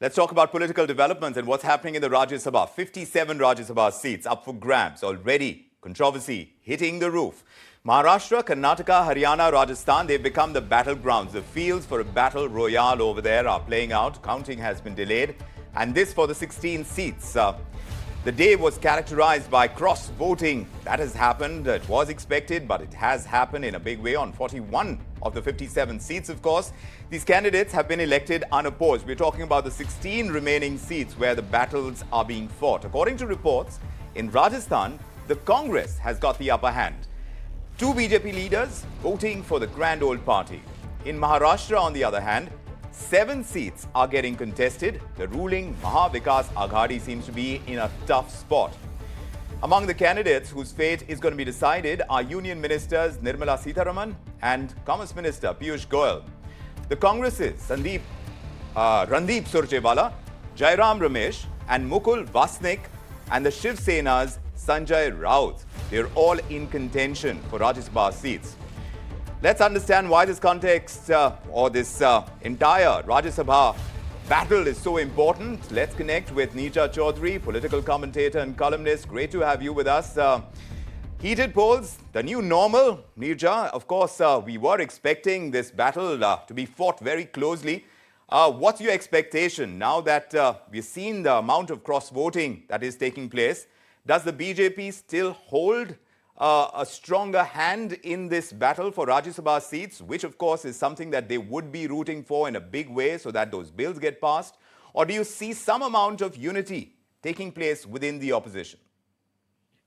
Let's talk about political developments and what's happening in the Rajya Sabha. 57 Rajya Sabha seats up for grabs already. Controversy hitting the roof. Maharashtra, Karnataka, Haryana, Rajasthan, they've become the battlegrounds. The fields for a battle royale over there are playing out. Counting has been delayed. And this for the 16 seats. The day was characterized by cross-voting. That has happened. It was expected, but it has happened in a big way on 41 of the 57 seats, of course. These candidates have been elected unopposed. We're talking about the 16 remaining seats where the battles are being fought. According to reports, in Rajasthan, the Congress has got the upper hand. Two BJP leaders voting for the Grand Old Party. In Maharashtra, on the other hand, 7 seats are getting contested. The ruling Maha Vikas Aghadi seems to be in a tough spot. Among the candidates whose fate is going to be decided are Union Ministers Nirmala Sitharaman and Commerce Minister Piyush Goyal. The Congress's Randeep Surjewala, Jairam Ramesh and Mukul Wasnik, and the Shiv Sena's Sanjay Raut. They're all in contention for Rajya Sabha seats. Let's understand why this context or this entire Rajya Sabha battle is so important. Let's connect with Neerja Chowdhury, political commentator and columnist. Great to have you with us. Heated polls, the new normal. Neerja, of course, we were expecting this battle to be fought very closely. What's your expectation now that we've seen the amount of cross-voting that is taking place? Does the BJP still hold a stronger hand in this battle for Rajya Sabha seats, which of course is something that they would be rooting for in a big way so that those bills get passed? Or do you see some amount of unity taking place within the opposition?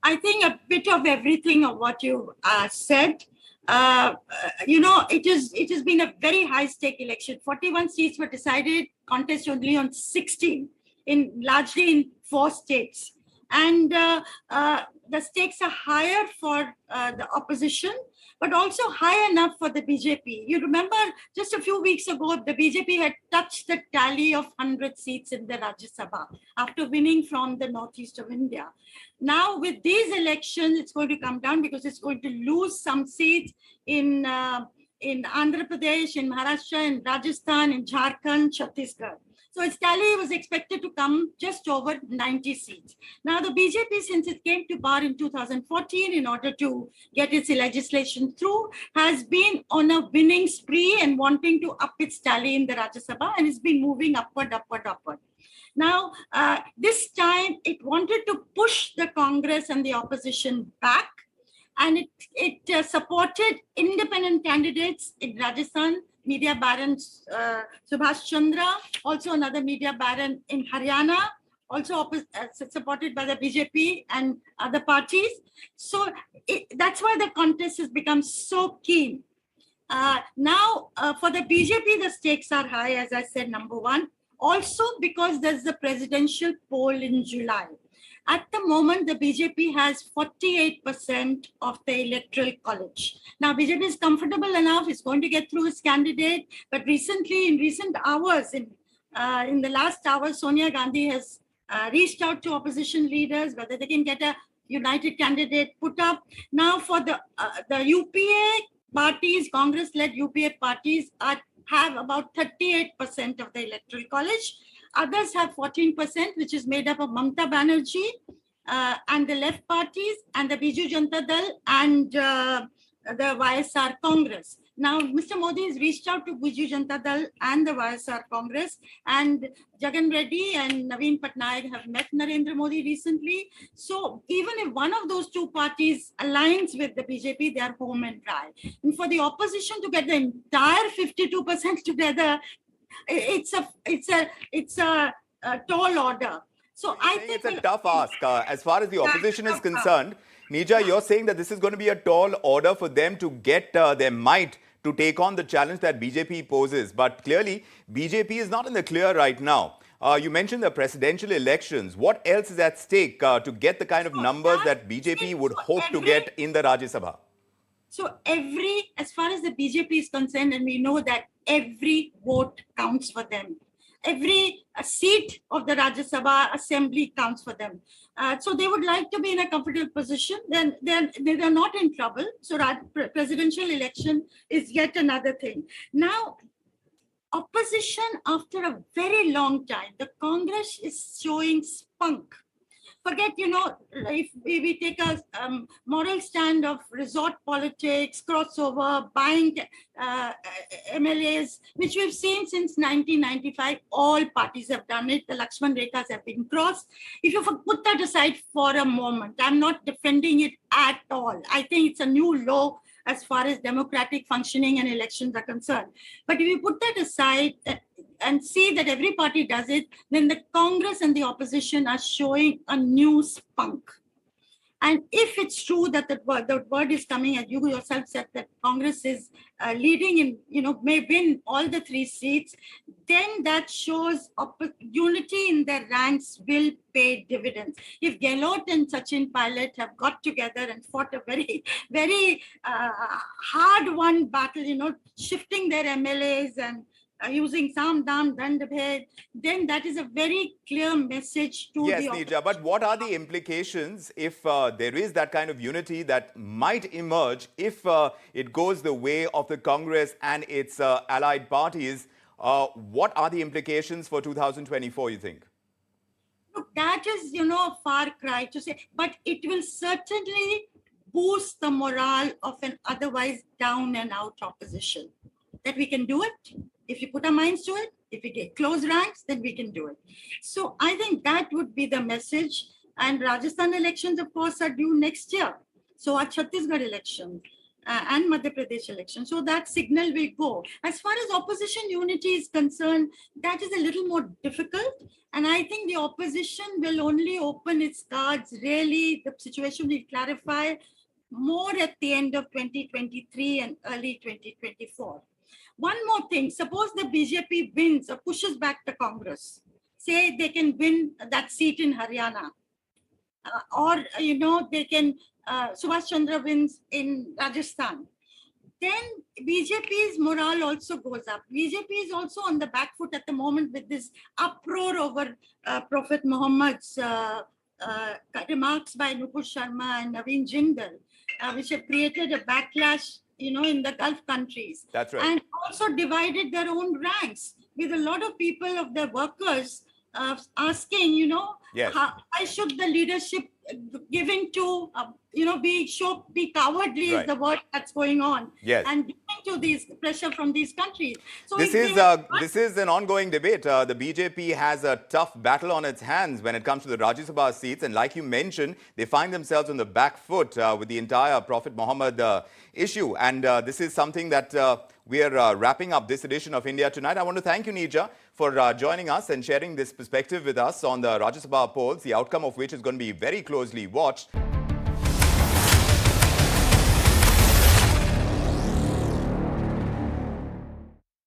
I think a bit of everything of what you said. It has been a very high-stake election. 41 seats were decided, contest only on 16, largely in 4 states. And the stakes are higher for the opposition, but also high enough for the BJP. You remember just a few weeks ago, the BJP had touched the tally of 100 seats in the Rajya Sabha after winning from the northeast of India. Now, with these elections, it's going to come down because it's going to lose some seats in Andhra Pradesh, in Maharashtra, in Rajasthan, in Jharkhand, Chhattisgarh. So its tally was expected to come just over 90 seats. Now, the BJP, since it came to power in 2014 in order to get its legislation through, has been on a winning spree and wanting to up its tally in the Rajya Sabha, and it's been moving upward. Now, this time it wanted to push the Congress and the opposition back, and it supported independent candidates in Rajasthan, media baron Subhash Chandra, also another media baron in Haryana, also supported by the BJP and other parties. So that's why the contest has become so keen. Now, for the BJP, the stakes are high, as I said, number one. Also because there's the presidential poll in July. At the moment, the BJP has 48% of the electoral college. Now, BJP is comfortable enough, it's going to get through its candidate. But recently, in recent hours, in the last hour, Sonia Gandhi has reached out to opposition leaders, whether they can get a united candidate put up. Now, for the UPA parties, Congress-led UPA parties have about 38% of the electoral college. Others have 14%, which is made up of Mamata Banerjee and the left parties and the Biju Janata Dal and the YSR Congress. Now, Mr. Modi has reached out to Biju Janata Dal and the YSR Congress, and Jagan Reddy and Naveen Patnaik have met Narendra Modi recently. So even if one of those two parties aligns with the BJP, they are home and dry. And for the opposition to get the entire 52% together, it's a tall order. So I think it's a tough ask. As far as the opposition is concerned, Neerja, you're saying that this is going to be a tall order for them to get their might to take on the challenge that BJP poses. But clearly, BJP is not in the clear right now. You mentioned the presidential elections. What else is at stake to get the kind of numbers that BJP would hope to get in the Rajya Sabha? So as far as the BJP is concerned, and we know that every vote counts for them. Every seat of the Rajya Sabha assembly counts for them. So they would like to be in a comfortable position. Then they're not in trouble. So presidential election is yet another thing. Now, opposition, after a very long time, the Congress is showing spunk. Forget, if we take a moral stand of resort politics, crossover, buying MLAs, which we've seen since 1995, all parties have done it. The Lakshman Rekhas have been crossed. If you put that aside for a moment, I'm not defending it at all. I think it's a new law as far as democratic functioning and elections are concerned. But if you put that aside and see that every party does it, then the Congress and the opposition are showing a new spunk. And if it's true that the word is coming, as you yourself said, that Congress is leading in, may win all the 3 seats, then that shows unity in their ranks will pay dividends. If Gehlot and Sachin Pilot have got together and fought a very, very hard-won battle, shifting their MLAs and using Sam Dam Dandabhed, then that is a very clear message to Yes, the Neerja, but what are the implications if there is that kind of unity that might emerge if it goes the way of the Congress and its allied parties? What are the implications for 2024, you think? Look, that is, a far cry to say, but it will certainly boost the morale of an otherwise down and out opposition. That we can do it. If we put our minds to it, if we get close ranks, then we can do it. So I think that would be the message. And Rajasthan elections, of course, are due next year. So are Chhattisgarh elections and Madhya Pradesh elections. So that signal will go. As far as opposition unity is concerned, that is a little more difficult. And I think the opposition will only open its cards. Really, the situation will clarify more at the end of 2023 and early 2024. One more thing, suppose the BJP wins or pushes back the Congress, say they can win that seat in Haryana, or, they can, Subhash Chandra wins in Rajasthan, then BJP's morale also goes up. BJP is also on the back foot at the moment with this uproar over Prophet Muhammad's remarks by Nupur Sharma and Naveen Jindal, which have created a backlash in the Gulf countries. That's right. And also divided their own ranks with a lot of people of their workers asking, Yes. why should the leadership giving to, be cowardly Right. is the word that's going on. Yes. And giving to these pressure from these countries. So This is an ongoing debate. The BJP has a tough battle on its hands when it comes to the Rajya Sabha seats. And like you mentioned, they find themselves on the back foot with the entire Prophet Muhammad issue. And this is something that we are wrapping up this edition of India Tonight. I want to thank you, Neerja, for joining us and sharing this perspective with us on the Rajya Sabha polls, the outcome of which is going to be very closely watched.